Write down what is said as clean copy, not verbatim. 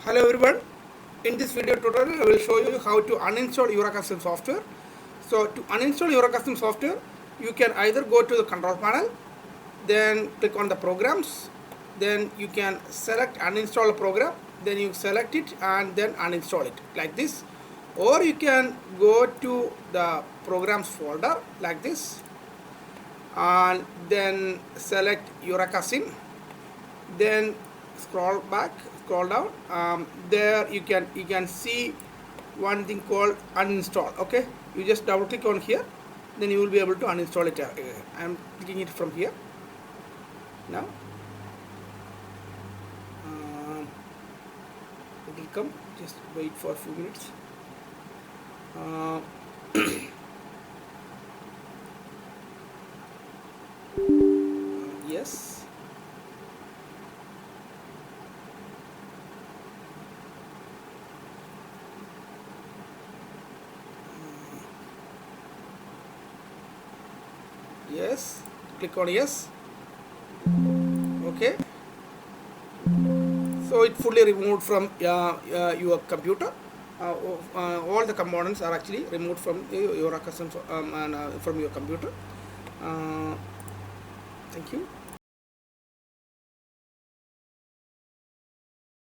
Hello everyone, in this video tutorial I will show you how to uninstall EurekaSim software. So to uninstall EurekaSim software, you can either go to the control panel, then click on the programs, then you can select uninstall a program, then you select it and then uninstall it like this, or you can go to the programs folder like this and then select EurekaSim, then scroll down. There you can see one thing called uninstall. Okay, you just double click on here, then you will be able to uninstall it. I am clicking it from here now. It will come, just wait for a few minutes. Yes. Yes, click on yes. Okay, so it fully removed from your computer. All the components are actually removed from your EurekaSim from your computer. Thank you.